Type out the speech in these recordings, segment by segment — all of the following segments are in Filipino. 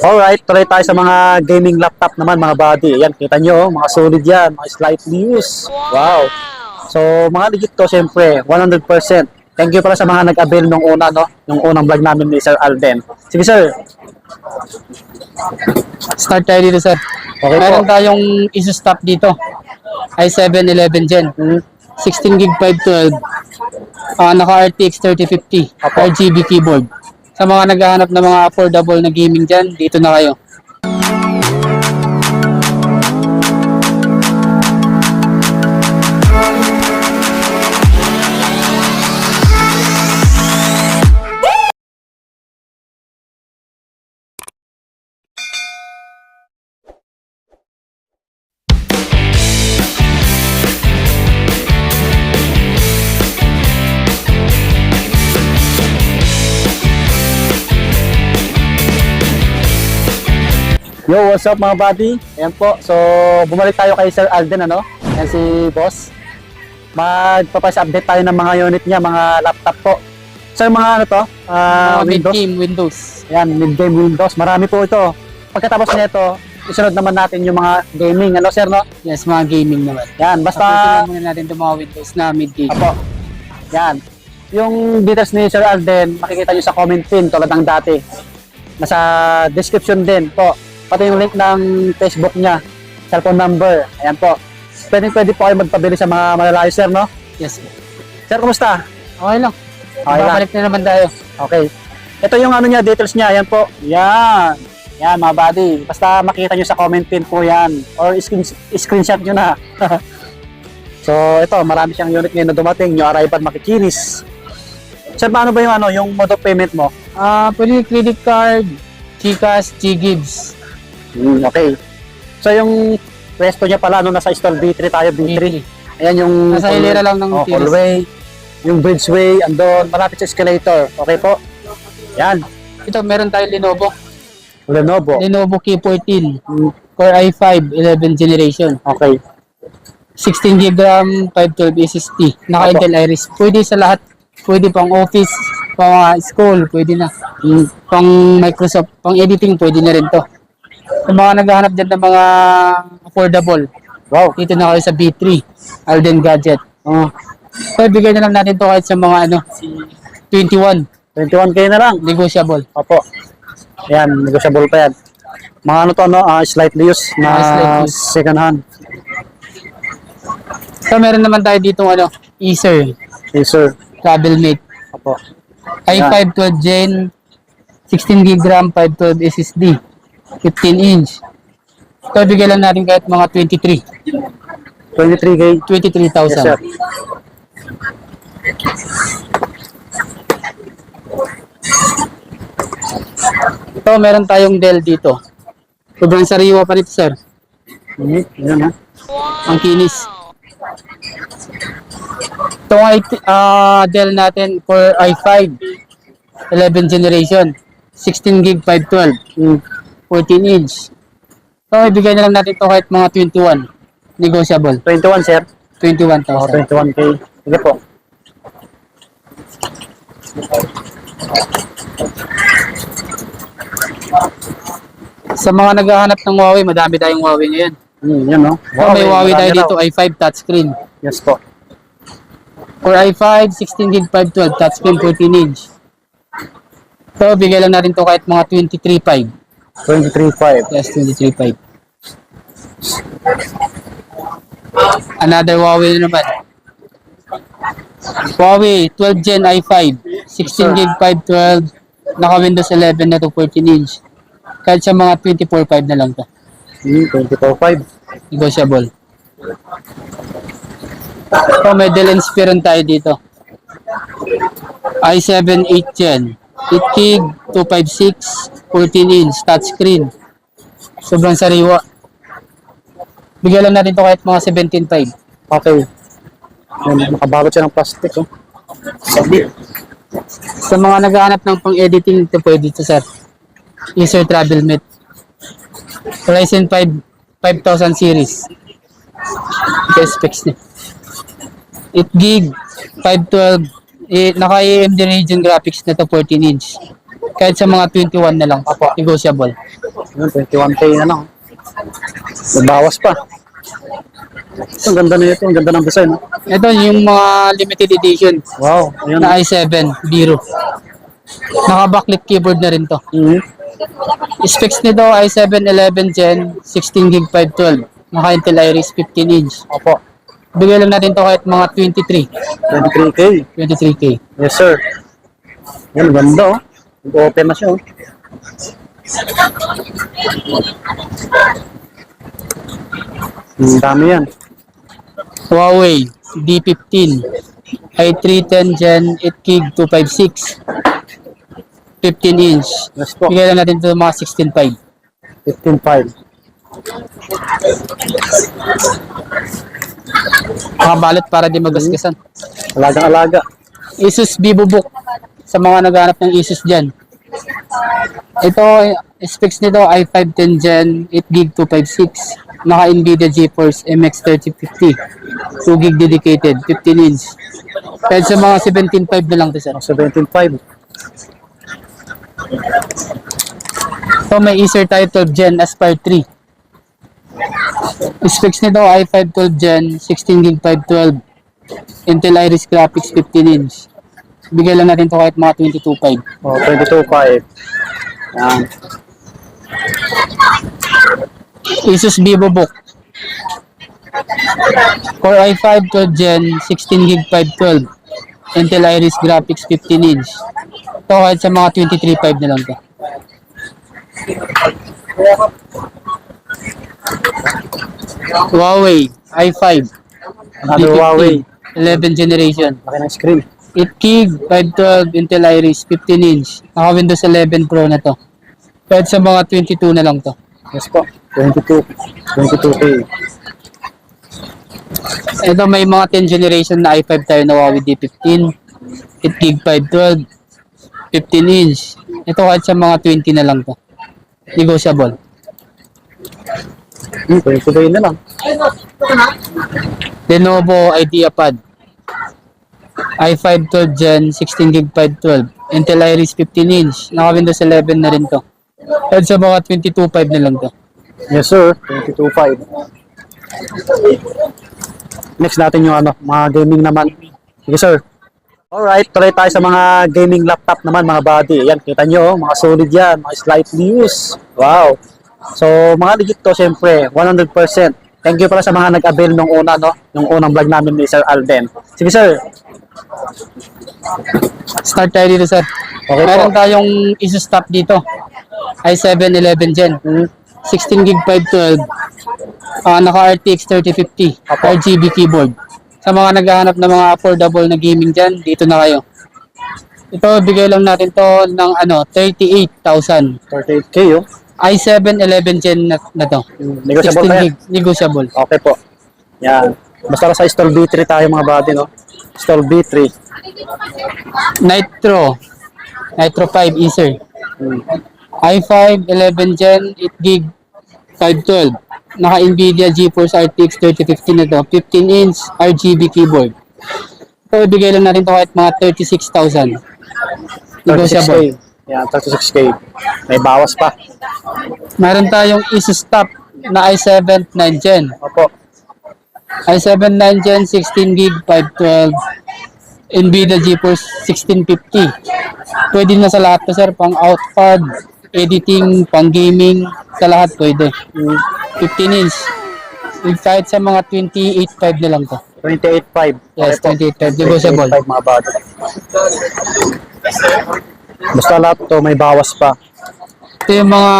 Alright, tuloy tayo sa mga gaming laptop naman mga buddy. Ayan, kita nyo, mga solid yan, mga slightly used. Wow. So, mga legit to, syempre, 100%. Thank you pala sa mga nag-avail nung una, no? Yung unang vlog namin ni Sir Alden. Sige, sir. Start tayo dito, sir. Okay Meron po. tayong iso-stop dito. i7 11 Gen. 16 gig 512. Naka-RTX 3050. Apo. RGB keyboard. Sa mga naghahanap ng mga affordable na gaming dyan, dito na kayo. Yo, what's up mga buddy? Ayan po. So, bumalik tayo kay Sir Alden, ano? Ayan si boss. Magpapas-update tayo ng mga unit niya, mga laptop po. Sir, mga ano to? Mga Windows. mid-game Windows. Ayan, mid-game Windows. Marami po ito. Pagkatapos nito, isunod naman natin yung mga gaming. Ano, sir, no? Yes, mga gaming naman. Yan, basta... Tapusin muna natin itong mga Windows na mid-game. Apo. Yan. Yung details ni Sir Alden, makikita nyo sa comment pin tulad ng dati. Nasa description din po. Pati yung link ng Facebook niya, cellphone number. Ayan po. Pwede po kayo magpabili sa mga malalayo, sir, no? Yes. Sir, kumusta? Okay lang. Okay lang. Babalik na naman tayo. Okay. Ito yung ano niya, details niya. Ayan po. Yan. Yan, mga buddy. Basta makita nyo sa comment pin po yan. Or screenshot nyo na. So, ito, marami siyang unit ngayon na dumating. New arrival makikinis. Sir, paano ba yung, yung mode of payment mo? Pwede credit card, GCash, GGives. Okay. So, yung pwesto niya pala, nasa stall B3 tayo, B3. Ayan yung... Nasa hilera lang ng TNS. hallway. Yung bridgeway, andon, malapit sa escalator. Okay po? Yan. Ito, meron tayong Lenovo. Lenovo K14. Core i5, 11 generation. Okay. 16 GB RAM, 512 SSD. Naka-Intel Iris. Pwede sa lahat. Pwede pang office, pang school, pwede na. Pang Microsoft, pang editing, pwede na rin to. Yung mga naghahanap dyan ng mga affordable, Wow. dito na kayo sa B3, Alden Gadget. So, bigay na lang natin to kahit sa mga 21, 21K na lang. negotiable. Opo. Yan, negotiable pa yan. Mga ano to, slightly used na Slightly used. second hand. So, meron naman tayo dito Acer, Yes, sir. Travelmate. Opo. i5 12 Gen, 16 GB RAM, 512 SSD, 15 inch. So, bigay lang natin kahit mga 23K. 23,000. Yes, sir. Ito, meron tayong Dell dito. Sobrang sariwa pa rito, sir. Yan, ha? Ang kinis. Ito ay Dell natin for i5 11 generation, 16 gig 512, 14 inch. So, ibigay na lang natin ito kahit mga 21. Negotiable. 21, sir. 21,000. 21K. Sige po. Sa mga naghahanap ng Huawei, madami tayong Huawei ngayon. Yan, no? So, may Huawei tayo marami dito, raw. i5 touchscreen. Yes po. For i5, 16 gig 512, touchscreen 14 inch. So, bigay lang natin to kahit mga 23.5. 23.5. Yes, 23.5. Another Huawei na naman. Huawei 12 Gen i5, 16 gig 512, naka Windows 11 na to 14 inch. Kahit sa mga 24.5 na lang to. 24.5. Negotiable. So, may Dell Inspiron tayo dito. i7 8 Gen, 8 gig, 256, 14 inch, touchscreen. Sobrang sariwa. Bigyan lang natin to kahit mga 17.5. Okay. Yan, nakabalot siya ng plastic, oh. Sabi. Sa mga naghahanap ng pang-editing, ito pwede ito, sir. Acer Travelmate. Ryzen 5 5000 series. Ito yung specs niya. 8 gig, 512, naka AMD Radeon graphics na to 14 inch. Kahit sa mga 21 na lang. Apo. Negotiable. Yun, 21K na lang. May bawas pa. Ito, ang ganda na ito. Ang ganda ng design. No? Ito yung mga limited edition Wow. Ayun. na i7 Biro. Naka-backlit keyboard na rin to. Mhm. Specs nito i7 11 Gen 16 gig 512. Naka Intel Iris 15 inch. Opo. Bigay lang natin to kahit mga 23. 23K. 23K. Yes, sir. Yan, ganda oh. Open na siya oh. Ang dami yan. Huawei D15 i3 10 Gen 8 gig 256. 15 inch. Yes po. Bigay lang natin to mga 16.5. 15.5. Nakabalot para di magasgasan. Alagang-alaga. Asus VivoBook sa mga naghanap ng Asus dyan. Ito, specs nito i5 10 Gen 8 gig 256. Naka Nvidia GeForce MX 3050. 2 gig dedicated, 15 inch. Kahit sa mga 17.5 na lang to, sir. 17.5. Ito may Acer Type 12 Gen Aspire 3. Specs nito i5 12 Gen 16 gig 512. Intel Iris Graphics 15 inch. Bigay lang natin to kahit mga 22.5. Oh, 22.5. Yan. Asus VivoBook. Core i5 12 Gen 16 gig 512. Intel Iris Graphics 15 inch. Ito kahit sa mga 23.5 na lang to. Huawei i5 Another D15, Huawei. 11 generation. Laki ng screen. 8 gig 512 Intel Iris 15 inch. Naka Windows 11 Pro na to. Kahit sa mga 22 na lang to. Yes po. 22. 22K. Ito may mga 10 generation na i5 tayo na Huawei D15. 8 gig 512. 15 inch. Ito kahit sa mga 20 na lang to. Negotiable. 22K na lang. Lenovo IdeaPad. i5 12 Gen 16 gig 512. Intel Iris 15 inch. Naka Windows 11 na rin to. Kahit sa mga 22.5 na lang to. Yes sir. 22.5. Next natin yung ano, mga gaming naman. Sige sir. Alright, tuloy tayo sa mga gaming laptop naman mga buddy. Ayan, kita nyo, mga solid yan, mga slightly used. Wow. So, mga legit to, syempre, 100%. Thank you pala sa mga nag-avail nung una, no? Yung unang vlog namin ni Sir Alden. Sige sir. Start tayo dito, sir. Okay Meron po. tayong Asus top dito. i7 11 Gen. 16 gig 512. Naka RTX 3050. Apo. RGB keyboard. Sa mga naghahanap ng mga affordable na gaming dyan, dito na kayo. Ito, bigay lang natin to ng 38,000. 38K, oh. i7 11 Gen na to. Negotiable 16 pa yan. gig. Negotiable. Okay po. Yan. Basta sa install B3 tayo mga buddy, no? Install B3. Nitro 5 Acer. i5 11 Gen 8 gig 512. Naka Nvidia GeForce RTX 3050 na to. 15 inch RGB keyboard. So, ibigay lang natin to kahit mga 36,000. 36K. Negotiable. Yan, 36K. May bawas pa. Meron tayong Asus top na i7 9 Gen. Opo. i7 9 Gen 16 gig 512. Nvidia GeForce 1650. Pwede na sa lahat to, sir. Pang outpad, editing, pang gaming, sa lahat pwede. 15 inch. Kahit sa mga 28.5 na lang to. 28.5. Yes, po. 28.5. Negotiable. 28.5 mga buddy. Basta lahat to may bawas pa. Ito yung mga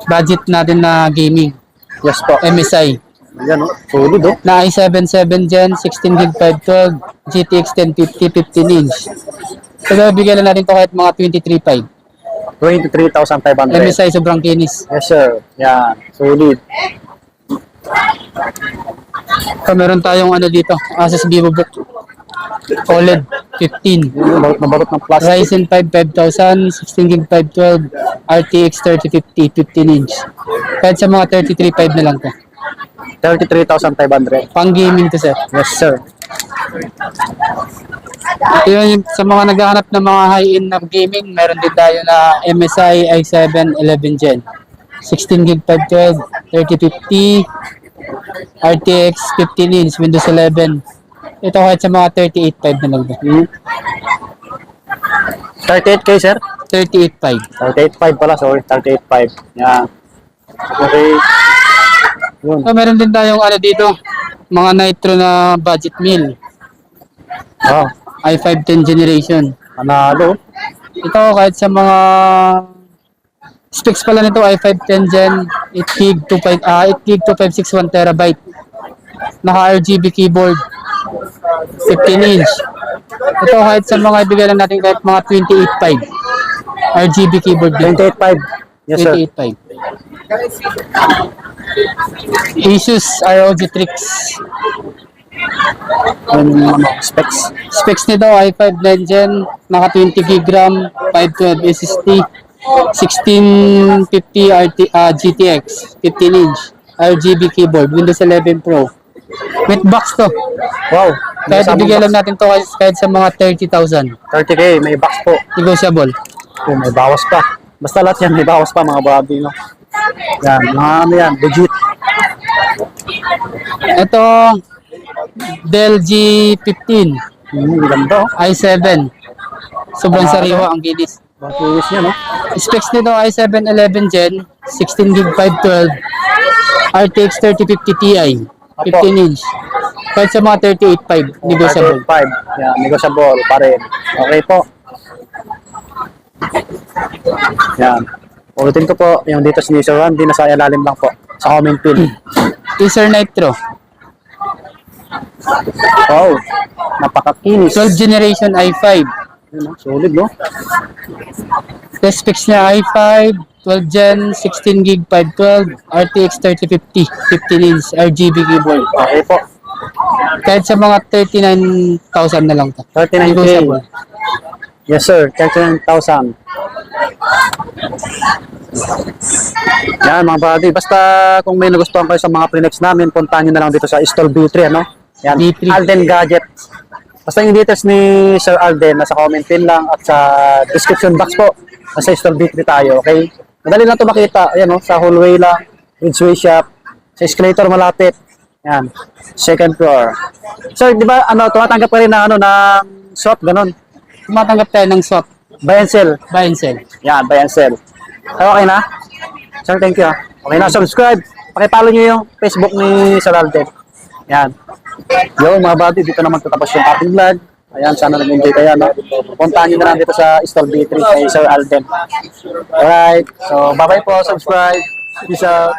budget natin na gaming. Yes po. MSI. Yan oh. Solid oh. Na i7 7 Gen 16 gig 512 GTX 1050 15 inch. So, bigyan na natin to kahit mga 23.5. 23,500. MSI sobrang kinis. Yes sir. Yan. Solid. So, meron tayong dito, Asus VivoBook OLED 15. Barot na barot ng plastic. Ryzen 5 5000, 16 gig 512, RTX 3050, 15 inch. Kahit sa mga 33.5 na lang to. 33,500. Pang gaming to, sir. Yes sir. Ito yung sa mga naghahanap ng mga high-end na gaming, meron din tayo na MSI i7 11 Gen. 16 gig 512, 3050, RTX 15 inch, Windows 11. Ito kahit sa mga 38.5 na lang din. 38K, sir? 38.5. 38.5 pala, sorry. 38.5. Yan. Okay. Yun. So, meron din tayong ano dito, mga Nitro na budget meal. Oh, i5 10 generation. panalo. Ito kahit sa mga specs pala nito i5 10 gen 8 gig 2561 terabyte. Naka RGB keyboard 15 inch. Ito kahit sa mga ibigay lang natin kahit mga 28.5 RGB keyboard din. 28.5. Yes, sir. 28.5. Asus ROG Trix. Specs. Specs nito i5 9 gen, naka 20 gig RAM, 512 SSD, 1650 GTX, 15 inch, RGB keyboard, Windows 11 Pro. With box to. Wow. Kahit May ibigay lang box. natin to kahit sa mga 30,000. 30K, may box po. Negotiable. Oh, may bawas pa. Basta lahat yan, may bawas pa mga babi, no? Yan, mga ano yan, legit. Ito, Dell G15, Ganda, oh. i7. Sobrang sariwa ang ginis. Bakiwis niya, no? Specs nito i7 11 Gen, 16 gig 512, RTX 3050 Ti, 15 inch. Kahit sa mga 38.5, negotiable. 5. Yan, negotiable pa rin. Okay po. Yan. Ulitin ko po, yung dito sa Nisa Randy, nasa ilalim lang po. Sa comment pin. Acer Nitro, Wow. Napakakinis. 12 generation i5. Yan, no? Solid, no? Test specs niya i5, 12 gen, 16 gig 512, RTX 3050, 15 inch, RGB keyboard. Okay po. Kahit sa mga 39,000 na lang to. 39K. Negotiable. Yes, sir. 39,000. Yan, mga buddy. Basta kung may nagustuhan kayo sa mga pre-next namin, puntahan nyo na lang dito sa Stall B3, ano? Yan, B3. Alden Gadgets. Basta yung details ni Sir Alden, nasa comment pin lang at sa description box po. Nasa Stall B3 tayo, okay? Madali lang ito makita. Ayan, oh, sa hallway lang, Ridgeway Shop, sa escalator malapit. Yan, second floor. Sir, di ba, ano, tumatanggap ka rin na, ano, ng swap, ganun? Tumatanggap tayo ng swap, Buy and sell. buy and sell. Yan, buy and sell. Okay na? Sir, thank you. Okay na, subscribe. Pakipalo nyo yung Facebook ni Sir Alden. Yan. Yo, mga buddy, dito naman tatapos yung ating vlog. Ayan, sana nag-enjoy kayo, no? Puntahan nyo na lang dito sa Stall B3 kay Sir Alden. Alright, so bye-bye po, subscribe. Peace out.